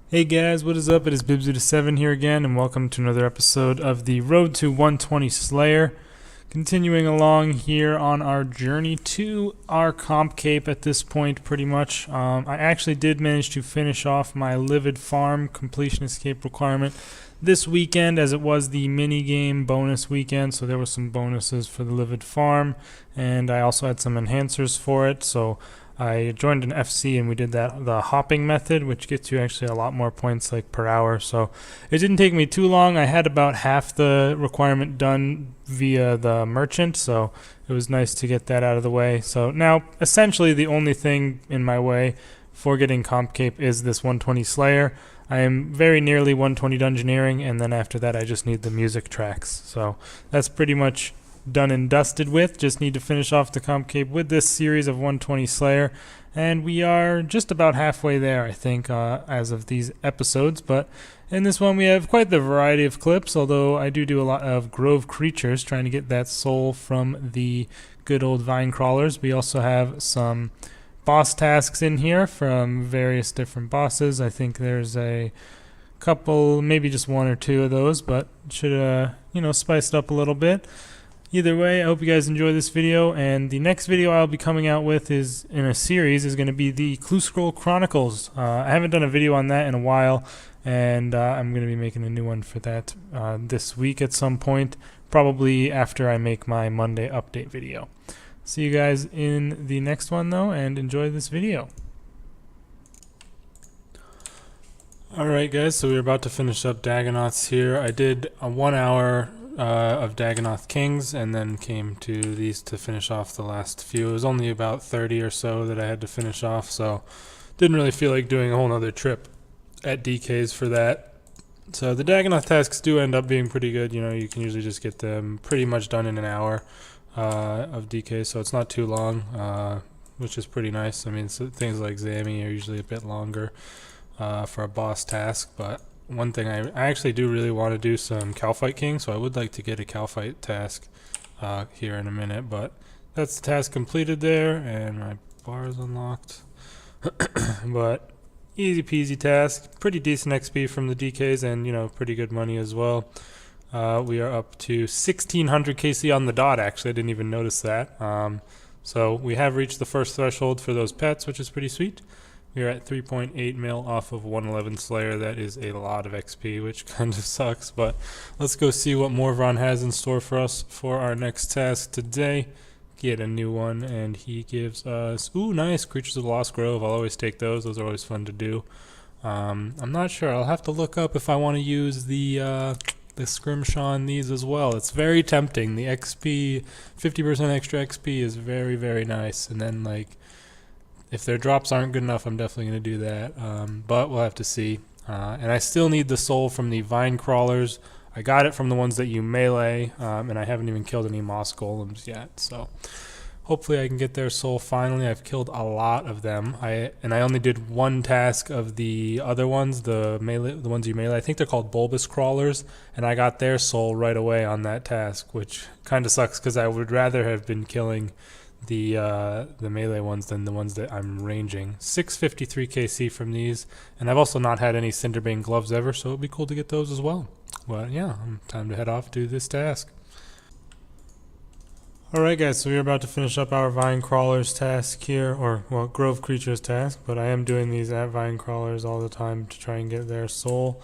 Hey guys, what is up? It is Bibsy7 here again, and welcome to another episode of the Road to 120 Slayer. Continuing along here on our journey to our comp cape at this point, pretty much. I actually did manage to finish off my Livid Farm completion escape requirement this weekend, as it was the mini game bonus weekend, so there were some bonuses for the Livid Farm, and I also had some enhancers for it, so I joined an FC and we did the hopping method, which gets you actually a lot more points like per hour. So it didn't take me too long. I had about half the requirement done via the merchant, so it was nice to get that out of the way. So now essentially the only thing in my way for getting comp cape is this 120 Slayer. I am very nearly 120 dungeoneering, and then after that I just need the music tracks. So that's pretty much done and dusted with. Just need to finish off the comp cape with this series of 120 Slayer, and we are just about halfway there, I think, as of these episodes. But in this one we have quite the variety of clips, although I do a lot of Grove creatures, trying to get that soul from the good old vine crawlers. We also have some boss tasks in here from various different bosses. I think there's a couple, maybe just one or two of those, but should spice it up a little bit. Either way, I hope you guys enjoy this video, and the next video I'll be coming out with is in a series is going to be the Clue Scroll Chronicles. I haven't done a video on that in a while, and I'm going to be making a new one for that this week at some point, probably after I make my Monday update video. See you guys in the next one though, and enjoy this video. Alright guys, so we're about to finish up Dagonoths here. I did a 1 hour of Dagonoth Kings, and then came to these to finish off the last few. It was only about 30 or so that I had to finish off, so didn't really feel like doing a whole nother trip at DK's for that. So the Dagonoth tasks do end up being pretty good. You know, you can usually just get them pretty much done in an hour of DK, so it's not too long, which is pretty nice. I mean, so things like Zami are usually a bit longer for a boss task, but one thing I actually do really want to do some Calphite King, so I would like to get a Calphite task here in a minute, but that's the task completed there, and my bar is unlocked. But easy peasy task, pretty decent XP from the DKs, and pretty good money as well. We are up to 1600 KC on the dot. Actually, I didn't even notice that. So we have reached the first threshold for those pets, which is pretty sweet. We're at 3.8 mil off of 111 Slayer. That is a lot of XP, which kind of sucks, but let's go see what Morvron has in store for us for our next task today. Get a new one, and he gives us, ooh, nice, Creatures of the Lost Grove. I'll always take those. Those are always fun to do. I'm not sure. I'll have to look up if I want to use the Scrimshaw on these as well. It's very tempting. The XP, 50% extra XP is very, very nice, and then, like, if their drops aren't good enough, I'm definitely going to do that, but we'll have to see. And I still need the soul from the vine crawlers. I got it from the ones that you melee, and I haven't even killed any moss golems yet, so hopefully I can get their soul finally. I've killed a lot of them, and I only did one task of the other ones, the ones you melee. I think they're called bulbous crawlers, and I got their soul right away on that task, which kind of sucks because I would rather have been killing the melee ones than the ones that I'm ranging. 653 KC from these, and I've also not had any Cinderbane gloves ever, so it'd be cool to get those as well. But yeah, time to head off to this task. Alright guys, so we're about to finish up our vine crawlers task here, or well, grove creatures task, but I am doing these at vine crawlers all the time to try and get their soul.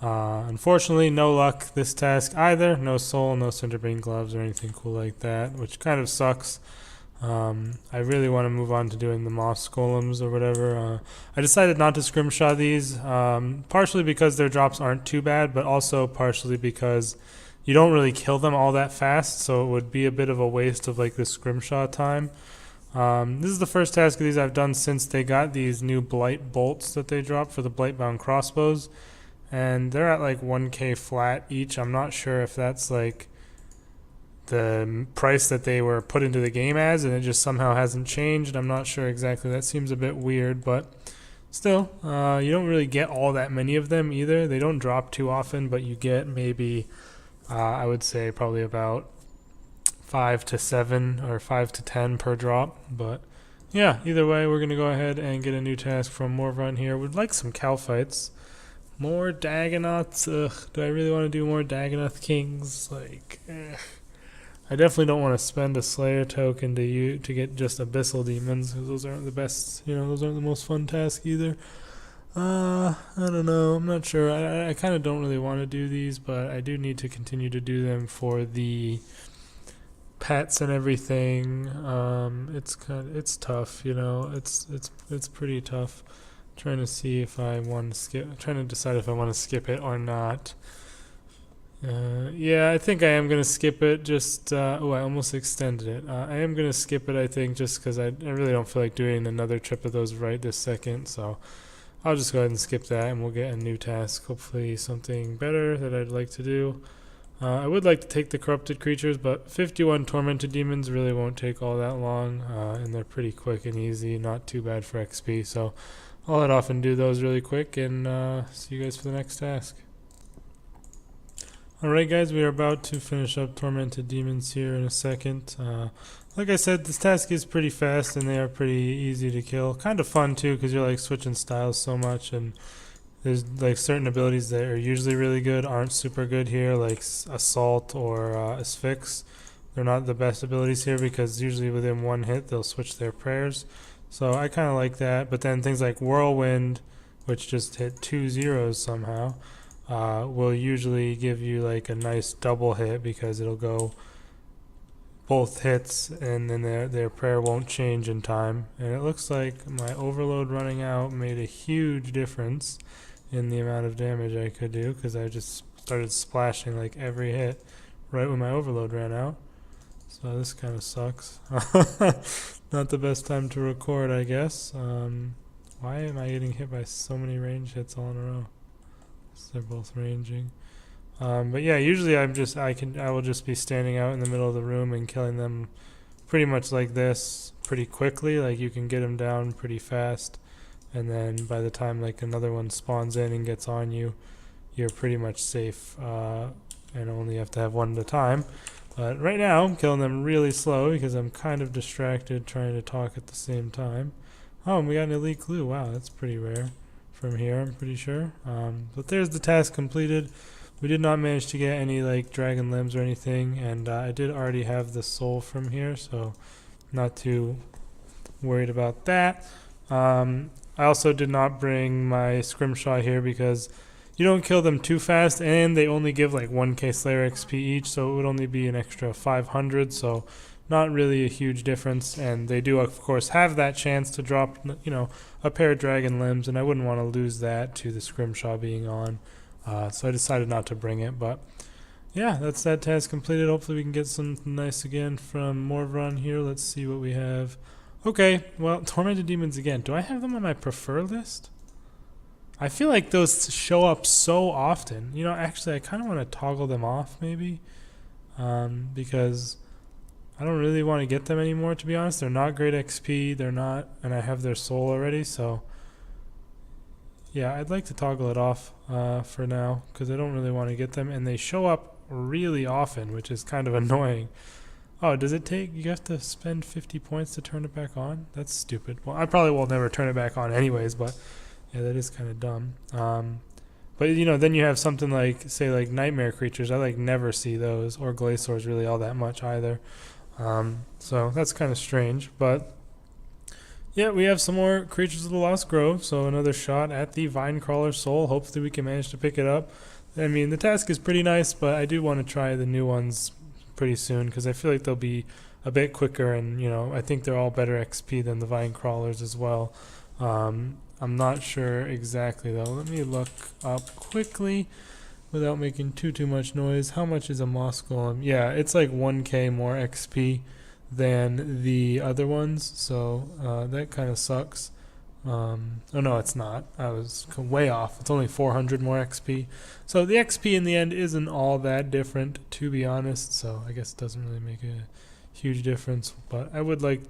Unfortunately, no luck this task either. No soul, no Cinderbane gloves or anything cool like that, which kind of sucks. I really want to move on to doing the moss golems or whatever. I decided not to scrimshaw these, partially because their drops aren't too bad, but also partially because you don't really kill them all that fast, so it would be a bit of a waste of like the scrimshaw time. This is the first task of these I've done since they got these new blight bolts that they dropped for the blightbound crossbows, and they're at like 1k flat each. I'm not sure if that's like the price that they were put into the game as, and it just somehow hasn't changed. I'm not sure exactly. That seems a bit weird, but still, you don't really get all that many of them either. They don't drop too often, but you get maybe, I would say probably about 5 to 7 or 5 to 10 per drop. But yeah, either way, we're going to go ahead and get a new task from Morvron here. We'd like some Calphites. More Dagonauts. Ugh, do I really want to do more Dagonoth Kings? Like, I definitely don't want to spend a Slayer token to get just Abyssal Demons, because those aren't the best, those aren't the most fun tasks either. I don't know. I'm not sure. I kind of don't really want to do these, but I do need to continue to do them for the pets and everything. It's tough, it's pretty tough. Trying to see if I want to skip. Trying to decide if I want to skip it or not. Yeah, I think I am gonna skip it. Just oh, I almost extended it. I am gonna skip it. I think just because I really don't feel like doing another trip of those right this second. So I'll just go ahead and skip that, and we'll get a new task. Hopefully something better that I'd like to do. I would like to take the corrupted creatures, but 51 tormented demons really won't take all that long, and they're pretty quick and easy. Not too bad for XP. So I'll head off and do those really quick, and see you guys for the next task. Alright guys, we are about to finish up Tormented Demons here in a second. Like I said, this task is pretty fast and they are pretty easy to kill. Kind of fun too, because you're like switching styles so much, and there's like certain abilities that are usually really good aren't super good here, like Assault or Asphyx. They're not the best abilities here because usually within one hit they'll switch their prayers. So I kind of like that, but then things like Whirlwind, which just hit 2 zeros somehow, will usually give you like a nice double hit because it'll go both hits and then their prayer won't change in time. And it looks like my overload running out made a huge difference in the amount of damage I could do, because I just started splashing like every hit right when my overload ran out. So this kind of sucks. Not the best time to record, I guess. Why am I getting hit by so many range hits all in a row? They're both ranging. But yeah, usually I will just be standing out in the middle of the room and killing them pretty much like this pretty quickly. Like you can get them down pretty fast, and then by the time like another one spawns in and gets on you, you're pretty much safe, and only have to have one at a time. But right now I'm killing them really slow because I'm kind of distracted trying to talk at the same time. Oh, and we got an elite clue. Wow, that's pretty rare from here, I'm pretty sure. But there's the task completed. We did not manage to get any like dragon limbs or anything, and I did already have the soul from here, so not too worried about that. I also did not bring my scrimshaw here because you don't kill them too fast, and they only give like 1k Slayer XP each, so it would only be an extra 500, so not really a huge difference. And they do of course have that chance to drop a pair of dragon limbs, and I wouldn't want to lose that to the scrimshaw being on, so I decided not to bring it. But yeah, that's that task completed. Hopefully we can get something nice again from Morvron here. Let's see what we have. Okay, well, Tormented Demons again. Do I have them on my prefer list? I feel like those show up so often. Actually I kind of want to toggle them off maybe, because I don't really want to get them anymore, to be honest. They're not great XP, and I have their soul already, so yeah, I'd like to toggle it off for now, because I don't really want to get them, and they show up really often, which is kind of annoying. Oh, does it take, you have to spend 50 points to turn it back on? That's stupid. Well, I probably will never turn it back on anyways, but yeah, that is kind of dumb. But then you have something like, say, like nightmare creatures. I like never see those, or glaciers really all that much either. So that's kind of strange, but yeah, we have some more Creatures of the Lost Grove, so another shot at the Vinecrawler soul. Hopefully we can manage to pick it up. I mean, the task is pretty nice, but I do want to try the new ones pretty soon, because I feel like they'll be a bit quicker, and I think they're all better XP than the Vinecrawlers as well. I'm not sure exactly though. Let me look up quickly without making too much noise. How much is a Moss Golem? Yeah, it's like 1k more XP than the other ones, so that kind of sucks. Oh no, it's not. I was way off. It's only 400 more XP. So the XP in the end isn't all that different, to be honest, so I guess it doesn't really make a huge difference. But I would like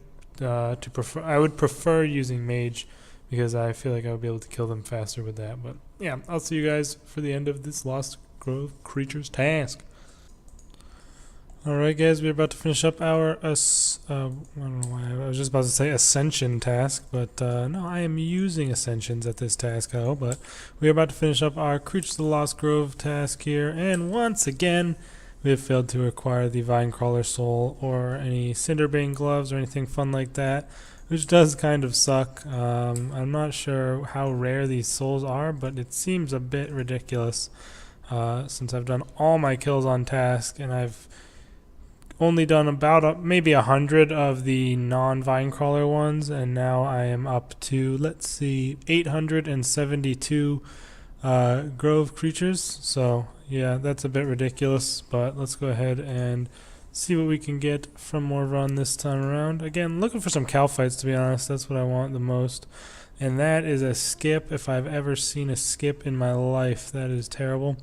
I would prefer using Mage, because I feel like I would be able to kill them faster with that. But yeah, I'll see you guys for the end of this Lost Grove Creatures task. Alright guys, we're about to finish up our, I don't know why, I was just about to say Ascension task, but no, I am using Ascensions at this task, but we're about to finish up our Creatures of the Lost Grove task here, and once again, we have failed to acquire the Vinecrawler Soul or any Cinderbane Gloves or anything fun like that, which does kind of suck. I'm not sure how rare these souls are, but it seems a bit ridiculous since I've done all my kills on task, and I've only done about maybe 100 of the non-Vinecrawler ones, and now I am up to, let's see, 872 Grove creatures. So yeah, that's a bit ridiculous, but let's go ahead and see what we can get from Morvron this time around. Again, looking for some Kalphites, to be honest. That's what I want the most, and that is a skip. If I've ever seen a skip in my life, that is terrible.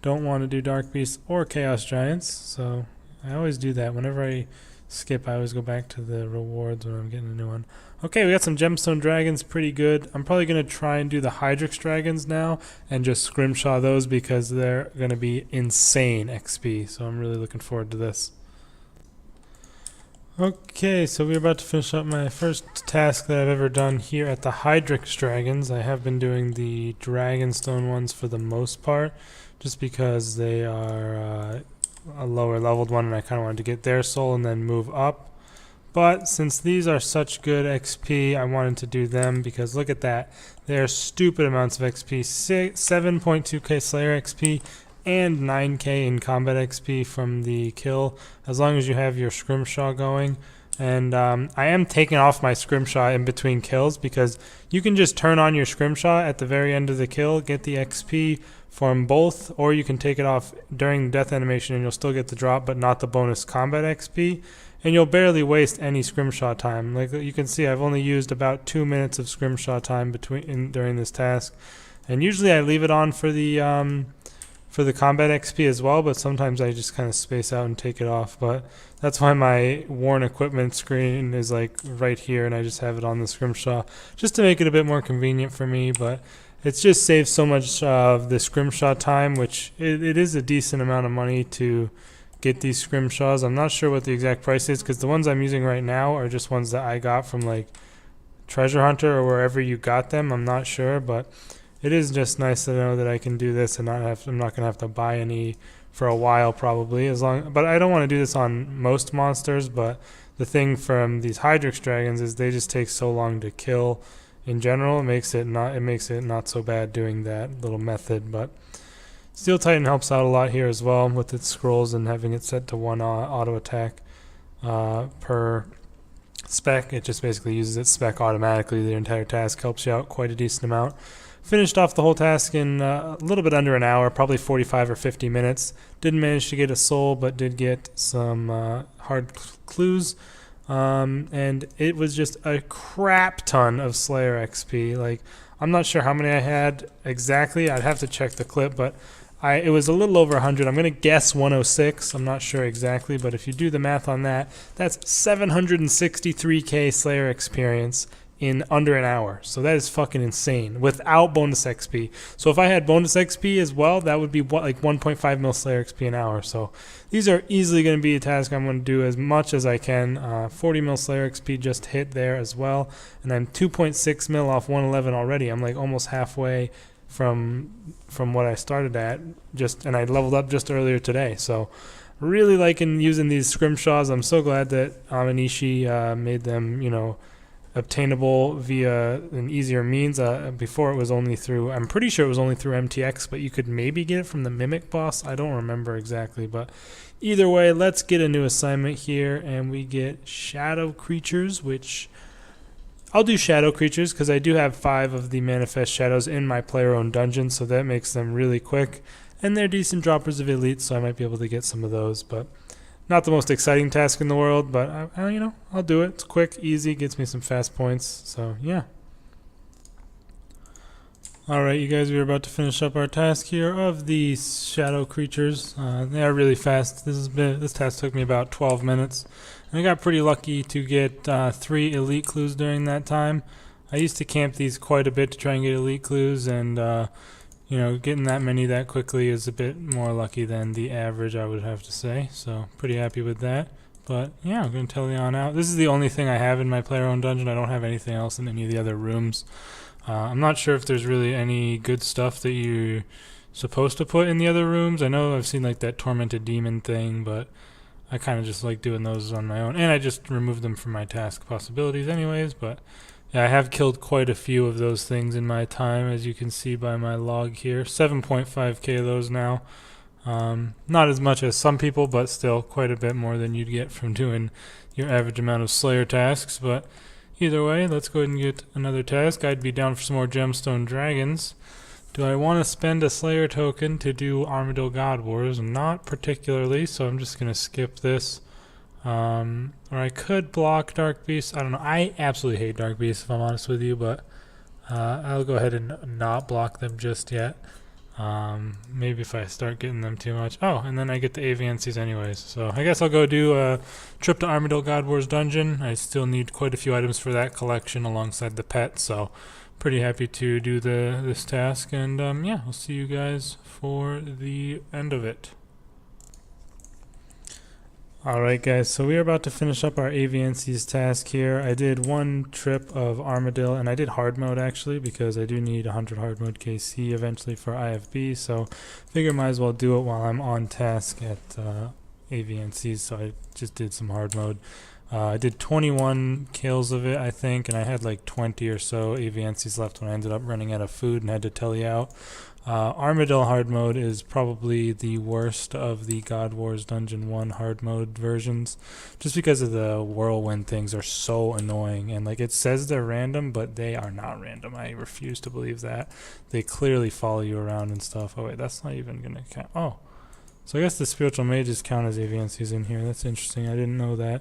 Don't want to do Dark Beasts or Chaos Giants, so I always do that. Whenever I skip, I always go back to the rewards when I'm getting a new one. Okay, we got some Gemstone Dragons, pretty good. I'm probably going to try and do the Hydrix Dragons now and just scrimshaw those because they're going to be insane XP. So I'm really looking forward to this. Okay, so we're about to finish up my first task that I've ever done here at the Hydrix Dragons. I have been doing the Dragonstone ones for the most part, just because they are a lower leveled one and I kind of wanted to get their soul and then move up. But since these are such good XP, I wanted to do them because look at that. They're stupid amounts of XP. 7.2k Slayer XP and 9k in combat XP from the kill, as long as you have your Scrimshaw going. And I am taking off my Scrimshaw in between kills because you can just turn on your Scrimshaw at the very end of the kill, get the XP from both, or you can take it off during the death animation and you'll still get the drop but not the bonus combat XP, and you'll barely waste any Scrimshaw time. Like you can see, I've only used about 2 minutes of Scrimshaw time during this task, and usually I leave it on for the combat XP as well, but sometimes I just kind of space out and take it off. But that's why my worn equipment screen is like right here and I just have it on the Scrimshaw just to make it a bit more convenient for me. But it's just saved so much of the Scrimshaw time, which it is a decent amount of money to get these Scrimshaws. I'm not sure what the exact price is because the ones I'm using right now are just ones that I got from like Treasure Hunter or wherever you got them. I'm not sure, but it is just nice to know that I can do this and I'm not gonna have to buy any for a while probably. But I don't want to do this on most monsters. But the thing from these Hydrix Dragons is they just take so long to kill. In general, it makes it not so bad doing that little method. But Steel Titan helps out a lot here as well with its scrolls and having it set to 1 auto attack per spec. It just basically uses its spec automatically. The entire task helps you out quite a decent amount. Finished off the whole task in a little bit under an hour, probably 45 or 50 minutes. Didn't manage to get a soul, but did get some hard clues. And it was just a crap ton of Slayer XP. Like, I'm not sure how many I had exactly. I'd have to check the clip, but it was a little over 100. I'm going to guess 106. I'm not sure exactly, but if you do the math on that, that's 763k Slayer experience in under an hour. So that is fucking insane without bonus XP. So if I had bonus XP as well, that would be like 1.5 mil Slayer XP an hour. So these are easily going to be a task I'm going to do as much as I can. 40 mil Slayer XP just hit there as well, and I'm 2.6 mil off 111 already. I'm like almost halfway from what I started at, and I leveled up just earlier today. So really liking using these Scrimshaws. I'm so glad that Amanishi made them, obtainable via an easier means. Before it was only through, I'm pretty sure it was only through MTX, but you could maybe get it from the Mimic boss. I don't remember exactly, but either way, let's get a new assignment here, and we get Shadow Creatures, which I'll do Shadow Creatures because I do have 5 of the Manifest Shadows in my player-owned dungeon, so that makes them really quick, and they're decent droppers of Elite, so I might be able to get some of those, but not the most exciting task in the world, but I'll do it. It's quick, easy, gets me some fast points. So yeah. Alright, you guys, we're about to finish up our task here of the Shadow Creatures. They are really fast. This task took me about 12 minutes. And I got pretty lucky to get 3 Elite Clues during that time. I used to camp these quite a bit to try and get Elite Clues, and you know, getting that many that quickly is a bit more lucky than the average, I would have to say. So pretty happy with that. But yeah, I'm going to tell Leon out. This is the only thing I have in my player-owned dungeon. I don't have anything else in any of the other rooms. I'm not sure if there's really any good stuff that you're supposed to put in the other rooms. I know I've seen like that tormented demon thing, but I kind of just like doing those on my own. And I just removed them from my task possibilities anyways, but yeah, I have killed quite a few of those things in my time, as you can see by my log here. 7.5k of those now. Not as much as some people, but still quite a bit more than you'd get from doing your average amount of Slayer tasks. But either way, let's go ahead and get another task. I'd be down for some more Gemstone Dragons. Do I want to spend a Slayer token to do Armadyl God Wars? Not particularly, so I'm just going to skip this. Or I could block Dark Beast. I don't know. I absolutely hate Dark Beast, if I'm honest with you, but I'll go ahead and not block them just yet. Maybe if I start getting them too much. Oh, and then I get the Aviancies anyways. So I guess I'll go do a trip to Armadyl God Wars dungeon. I still need quite a few items for that collection alongside the pet, so pretty happy to do this task. And yeah, I'll see you guys for the end of it. Alright guys, so we are about to finish up our Aviancies task here. I did one trip of Armadyl, and I did hard mode actually, because I do need 100 hard mode KC eventually for IFB, so figure might as well do it while I'm on task at Aviancies, so I just did some hard mode. I did 21 kills of it, I think, and I had like 20 or so Aviancies left when I ended up running out of food and had to tell you out. Armadyl hard mode is probably the worst of the God Wars Dungeon 1 hard mode versions, just because of the whirlwind things are so annoying, and like it says they're random, but they are not random. I refuse to believe that. They clearly follow you around and stuff. Oh wait, that's not even gonna count. Oh, so I guess the spiritual mages count as Aviancies in here. That's interesting. I didn't know that,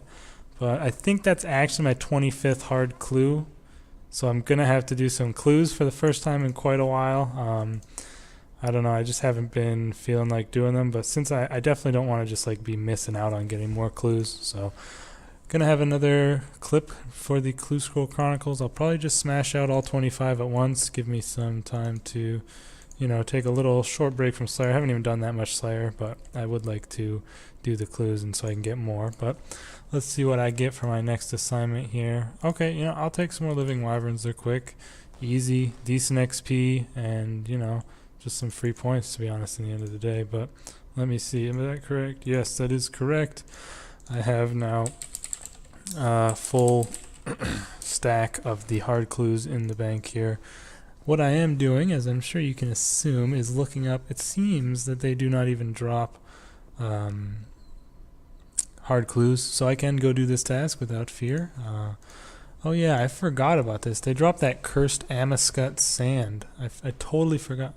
but I think that's actually my 25th hard clue, so I'm gonna have to do some clues for the first time in quite a while. I don't know, I just haven't been feeling like doing them, but since I definitely don't want to just like be missing out on getting more clues, so gonna have another clip for the Clue Scroll Chronicles. I'll probably just smash out all 25 at once, give me some time to, you know, take a little short break from Slayer. I haven't even done that much Slayer, but I would like to do the clues and so I can get more. But let's see what I get for my next assignment here. Okay, you know, I'll take some more Living Wyverns. They're quick, easy, decent XP, and you know, just some free points, to be honest, in the end of the day. But let me see, am that correct? Yes, that is correct. I have now full stack of the hard clues in the bank here. What I am doing, as I'm sure you can assume, is looking up. It seems that they do not even drop hard clues, so I can go do this task without fear. Oh yeah, I forgot about this. They dropped that cursed Amascut sand. I totally forgot.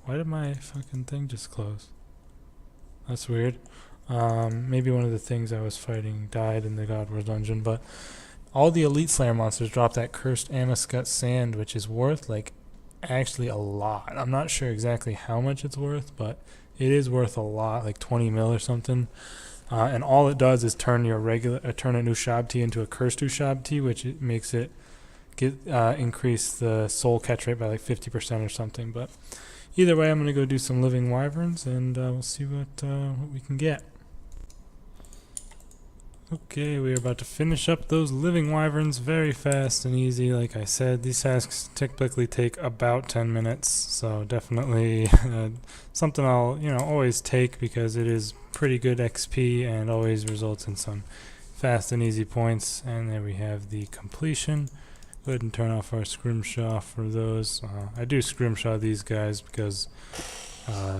Why did my fucking thing just close? That's weird. Maybe one of the things I was fighting died in the God Wars dungeon, but all the Elite Slayer monsters drop that cursed Amascut sand, which is worth like actually a lot. I'm not sure exactly how much it's worth, but it is worth a lot, like 20 mil or something. And all it does is turn your turn an Ushabti into a cursed Ushabti, which it makes it increase the soul catch rate by like 50% or something. But either way, I'm gonna go do some Living Wyverns, and we'll see what we can get. Okay, we are about to finish up those Living Wyverns very fast and easy. Like I said, these tasks typically take about 10 minutes, so definitely something I'll always take because it is pretty good XP and always results in some fast and easy points. And there we have the completion. Go ahead and turn off our scrimshaw for those. I do scrimshaw these guys because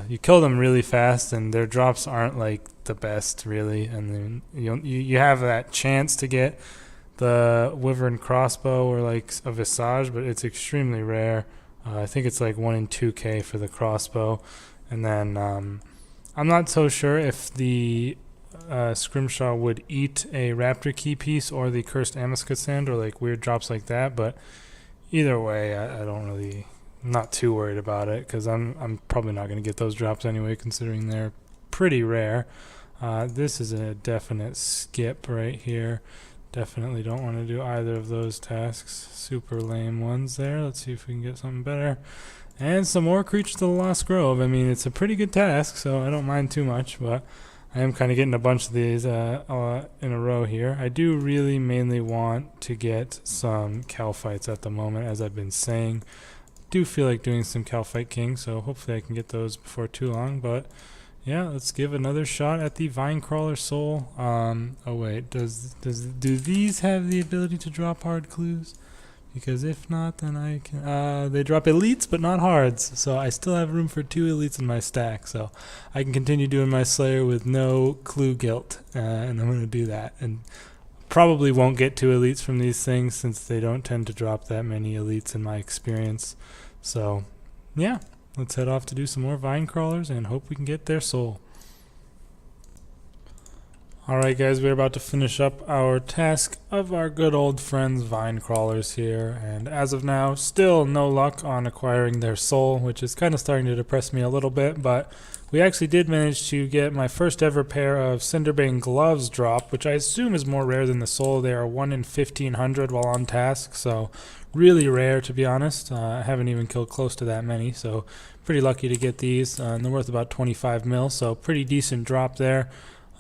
you kill them really fast and their drops aren't like the best really, and then you have that chance to get the Wyvern crossbow or like a Visage, but it's extremely rare. I think it's like 1 in 2k for the crossbow, and then I'm not so sure if the scrimshaw would eat a Raptor key piece or the cursed Amascut sand or like weird drops like that, but either way I don't really, I'm not too worried about it because I'm probably not going to get those drops anyway, considering they're pretty rare. This is a definite skip right here. Definitely don't want to do either of those tasks. Super lame ones there. Let's see if we can get something better. And some more Creatures of the Lost Grove. I mean, it's a pretty good task, so I don't mind too much, but I am kind of getting a bunch of these in a row here. I do really mainly want to get some Kalphites at the moment, as I've been saying. Do feel like doing some Kalphite King, so hopefully I can get those before too long, but yeah, let's give another shot at the Vinecrawler Soul. Oh wait, do these have the ability to drop hard clues? Because if not, then I can. They drop elites, but not hards. So I still have room for 2 elites in my stack. So I can continue doing my Slayer with no clue guilt, and I'm gonna do that. And probably won't get 2 elites from these things since they don't tend to drop that many elites in my experience. So yeah, let's head off to do some more vine crawlers and hope we can get their soul. Alright guys, we're about to finish up our task of our good old friends vine crawlers here, and as of now, still no luck on acquiring their soul, which is kind of starting to depress me a little bit, but we actually did manage to get my first ever pair of Cinderbane gloves drop, which I assume is more rare than the soul. They are 1 in 1500 while on task, so really rare to be honest. I haven't even killed close to that many, so pretty lucky to get these, and they're worth about 25 mil, so pretty decent drop there.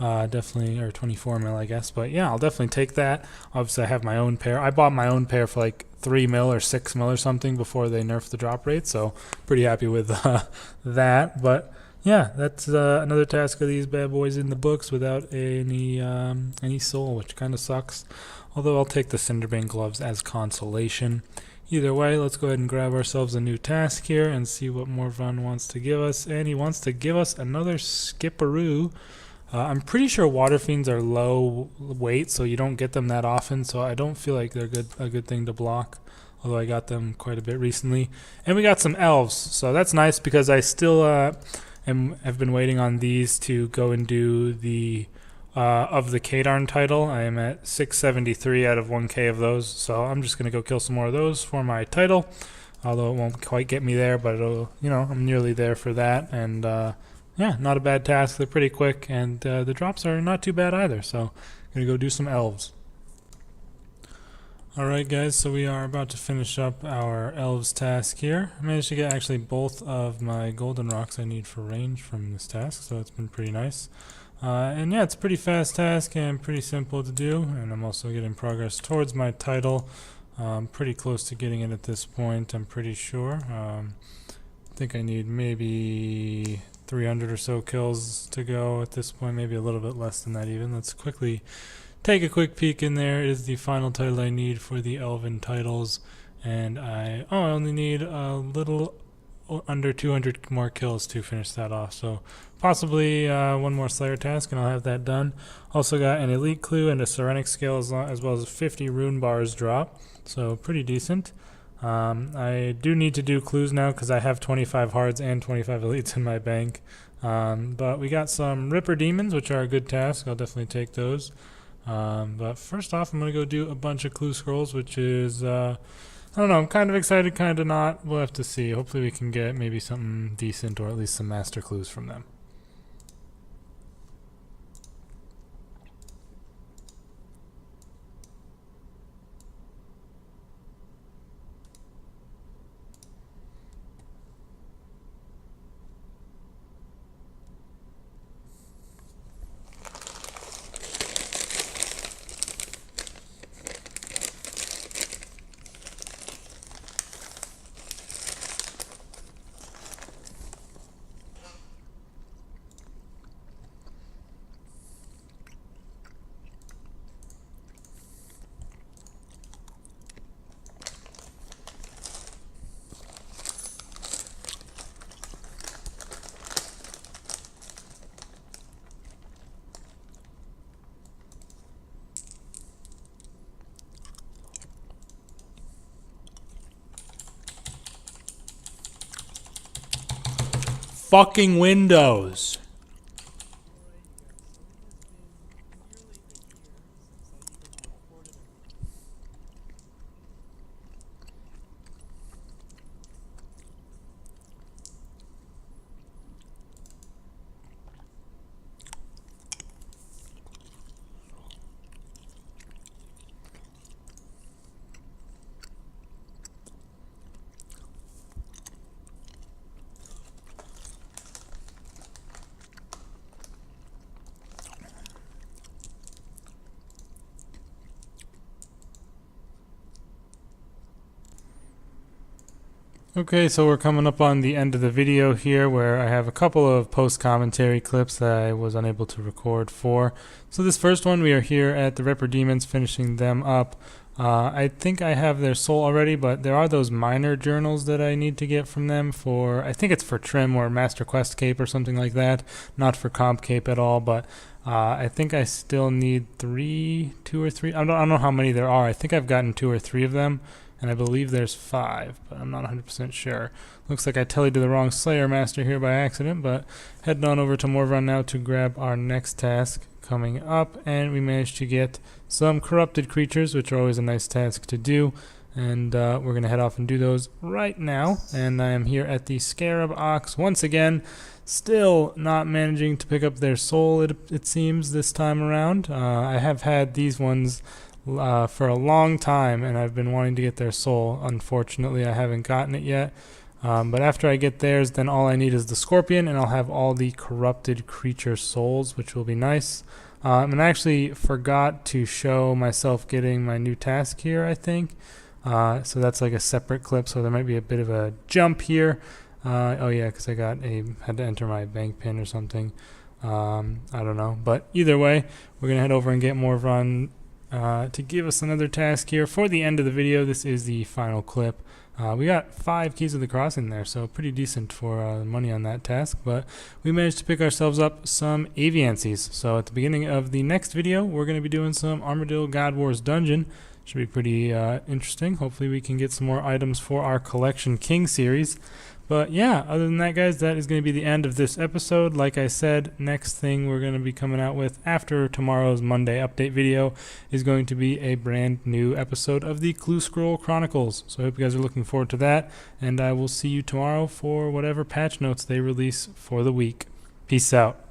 Definitely, or 24 mil, I guess. But yeah, I'll definitely take that. Obviously, I have my own pair. I bought my own pair for like 3 mil or 6 mil or something before they nerfed the drop rate. So pretty happy with that. But yeah, that's another task of these bad boys in the books without any soul, which kind of sucks. Although I'll take the Cinderbane gloves as consolation. Either way, let's go ahead and grab ourselves a new task here and see what Morvan wants to give us. And he wants to give us another Skipperoo. I'm pretty sure water fiends are low weight, so you don't get them that often, so I don't feel like they're a good thing to block, although I got them quite a bit recently. And we got some elves, so that's nice because I still have been waiting on these to go and do the of the Kadarn title. I am at 673 out of 1k of those, so I'm just going to go kill some more of those for my title, although it won't quite get me there, but it'll, you know, I'm nearly there for that. And yeah, not a bad task. They're pretty quick, and the drops are not too bad either. So, I'm gonna go do some elves. Alright guys, so we are about to finish up our elves task here. I managed to get actually both of my golden rocks I need for range from this task, so it's been pretty nice. And yeah, it's a pretty fast task and pretty simple to do, and I'm also getting progress towards my title. Pretty close to getting it at this point, I'm pretty sure. I think I need maybe 300 or so kills to go at this point, maybe a little bit less than that even. Let's quickly take a quick peek in there. It is the final title I need for the Elven titles, and I only need a little under 200 more kills to finish that off, so possibly one more Slayer task and I'll have that done. Also got an Elite Clue and a Serenic Scale as well as 50 Rune Bars drop, so pretty decent. I do need to do clues now because I have 25 hards and 25 elites in my bank. But we got some Ripper Demons, which are a good task. I'll definitely take those. But first off, I'm going to go do a bunch of clue scrolls, which is, I don't know, I'm kind of excited, kind of not. We'll have to see. Hopefully we can get maybe something decent or at least some master clues from them. Fucking Windows. Okay, so we're coming up on the end of the video here where I have a couple of post-commentary clips that I was unable to record for. So this first one, we are here at the Ripper Demons finishing them up. I think I have their soul already, but there are those minor journals that I need to get from them for, I think it's for Trim or Master Quest Cape or something like that, not for Comp Cape at all, but I think I still need two or three, I don't know how many there are. I think I've gotten 2 or 3 of them, and I believe there's 5, but I'm not 100% sure. Looks like I tallied to the wrong Slayer Master here by accident, but heading on over to Morvron now to grab our next task coming up, and we managed to get some corrupted creatures, which are always a nice task to do, and we're going to head off and do those right now. And I am here at the Scarab Ox once again, still not managing to pick up their soul, it seems, this time around. I have had these ones for a long time, and I've been wanting to get their soul. Unfortunately, I haven't gotten it yet. But after I get theirs, then all I need is the Scorpion, and I'll have all the corrupted creature souls, which will be nice. And I actually forgot to show myself getting my new task here, I think. So that's like a separate clip, so there might be a bit of a jump here. Oh yeah, because I had to enter my bank pin or something. I don't know. But either way, we're going to head over and get Morvron to give us another task here for the end of the video. This is the final clip. We got 5 Keys of the Cross in there, so pretty decent for money on that task, but we managed to pick ourselves up some Aviancies. So at the beginning of the next video, we're going to be doing some Armadillo God Wars Dungeon. Should be pretty interesting. Hopefully we can get some more items for our Collection King series. But yeah, other than that, guys, that is going to be the end of this episode. Like I said, next thing we're going to be coming out with after tomorrow's Monday update video is going to be a brand new episode of the Clue Scroll Chronicles. So I hope you guys are looking forward to that, and I will see you tomorrow for whatever patch notes they release for the week. Peace out.